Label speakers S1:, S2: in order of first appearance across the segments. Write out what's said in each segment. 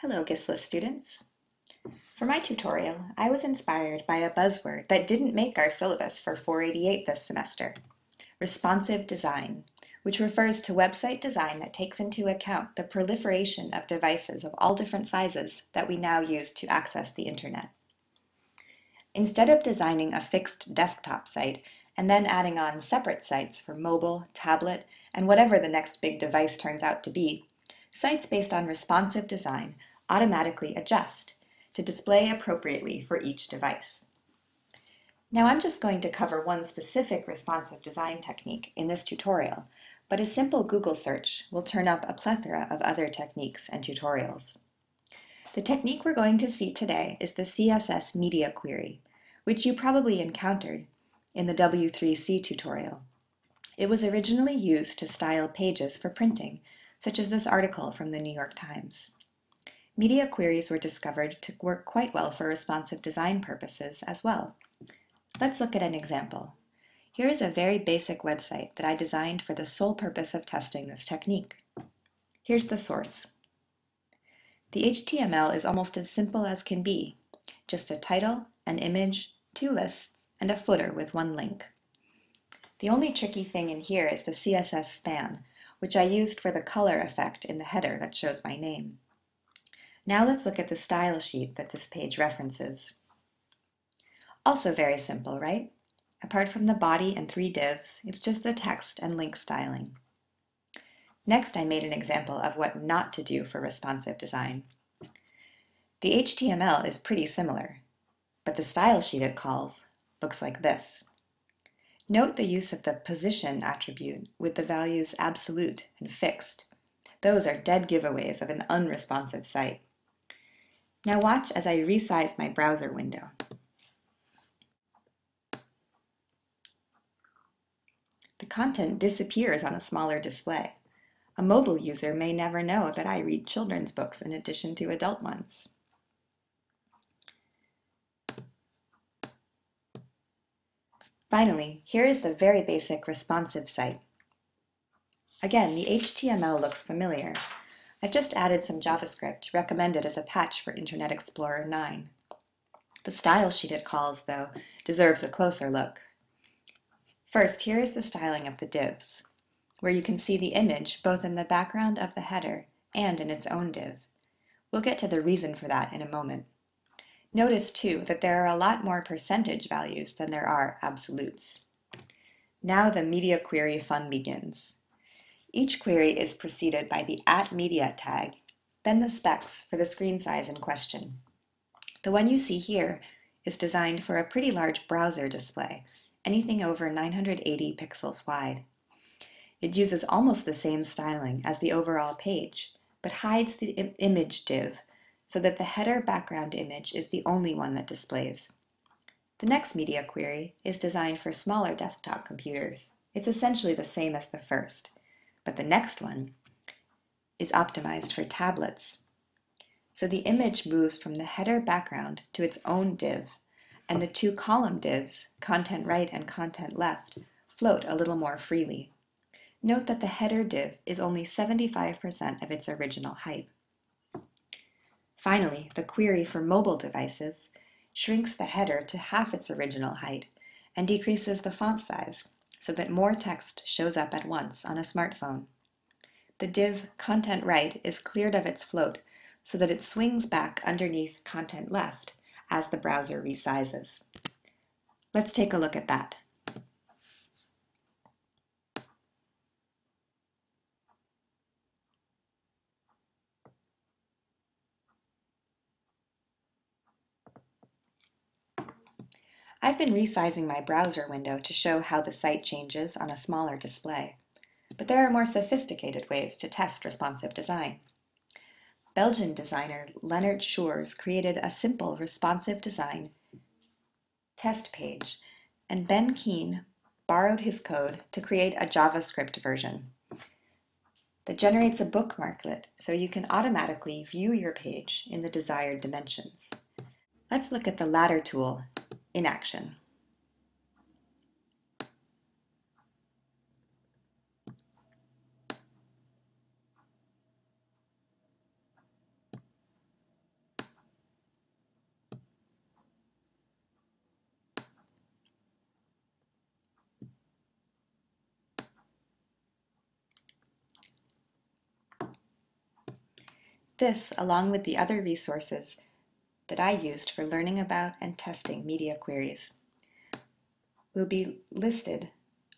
S1: Hello, GSLIS students. For my tutorial, I was inspired by a buzzword that didn't make our syllabus for 488 this semester, responsive design, which refers to website design that takes into account the proliferation of devices of all different sizes that we now use to access the internet. Instead of designing a fixed desktop site and then adding on separate sites for mobile, tablet, and whatever the next big device turns out to be, sites based on responsive design automatically adjust to display appropriately for each device. Now I'm just going to cover one specific responsive design technique in this tutorial, but a simple Google search will turn up a plethora of other techniques and tutorials. The technique we're going to see today is the CSS media query, which you probably encountered in the W3C tutorial. It was originally used to style pages for printing, such as this article from the New York Times. Media queries were discovered to work quite well for responsive design purposes as well. Let's look at an example. Here is a very basic website that I designed for the sole purpose of testing this technique. Here's the source. The HTML is almost as simple as can be, just a title, an image, two lists, and a footer with one link. The only tricky thing in here is the CSS span, which I used for the color effect in the header that shows my name. Now let's look at the style sheet that this page references. Also very simple, right? Apart from the body and three divs, it's just the text and link styling. Next, I made an example of what not to do for responsive design. The HTML is pretty similar, but the style sheet it calls looks like this. Note the use of the position attribute with the values absolute and fixed. Those are dead giveaways of an unresponsive site. Now watch as I resize my browser window. The content disappears on a smaller display. A mobile user may never know that I read children's books in addition to adult ones. Finally, here is the very basic responsive site. Again, the HTML looks familiar. I've just added some JavaScript recommended as a patch for Internet Explorer 9. The style sheet it calls, though, deserves a closer look. First, here is the styling of the divs, where you can see the image both in the background of the header and in its own div. We'll get to the reason for that in a moment. Notice, too, that there are a lot more percentage values than there are absolutes. Now the media query fun begins. Each query is preceded by the @media tag, then the specs for the screen size in question. The one you see here is designed for a pretty large browser display, anything over 980 pixels wide. It uses almost the same styling as the overall page, but hides the image div so that the header background image is the only one that displays. The next media query is designed for smaller desktop computers. It's essentially the same as the first. But the next one is optimized for tablets. So the image moves from the header background to its own div, and the two column divs, content right and content left, float a little more freely. Note that the header div is only 75% of its original height. Finally, the query for mobile devices shrinks the header to half its original height and decreases the font size, so that more text shows up at once on a smartphone. The div content right is cleared of its float so that it swings back underneath content left as the browser resizes. Let's take a look at that. I've been resizing my browser window to show how the site changes on a smaller display. But there are more sophisticated ways to test responsive design. Belgian designer Leonard Schoors created a simple responsive design test page, and Ben Keen borrowed his code to create a JavaScript version that generates a bookmarklet so you can automatically view your page in the desired dimensions. Let's look at the latter tool in action. This, along with the other resources that I used for learning about and testing media queries, will be listed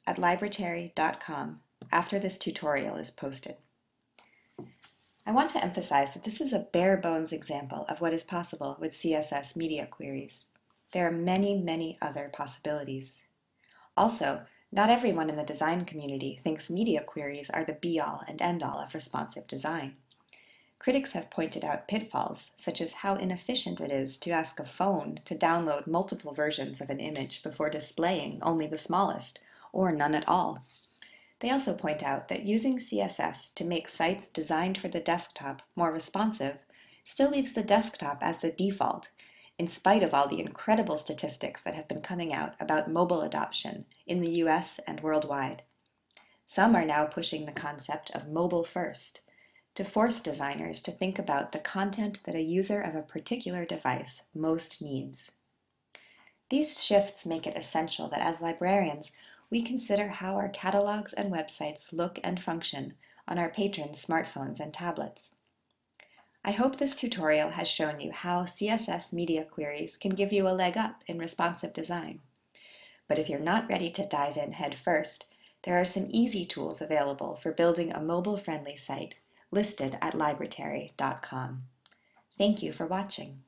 S1: at library.com after this tutorial is posted. I want to emphasize that this is a bare bones example of what is possible with CSS media queries. There are many, many other possibilities. Also, not everyone in the design community thinks media queries are the be-all and end-all of responsive design. Critics have pointed out pitfalls, such as how inefficient it is to ask a phone to download multiple versions of an image before displaying only the smallest, or none at all. They also point out that using CSS to make sites designed for the desktop more responsive still leaves the desktop as the default, in spite of all the incredible statistics that have been coming out about mobile adoption in the US and worldwide. Some are now pushing the concept of mobile first, to force designers to think about the content that a user of a particular device most needs. These shifts make it essential that as librarians, we consider how our catalogs and websites look and function on our patrons' smartphones and tablets. I hope this tutorial has shown you how CSS media queries can give you a leg up in responsive design. But if you're not ready to dive in head first, there are some easy tools available for building a mobile-friendly site listed at library.com. Thank you for watching.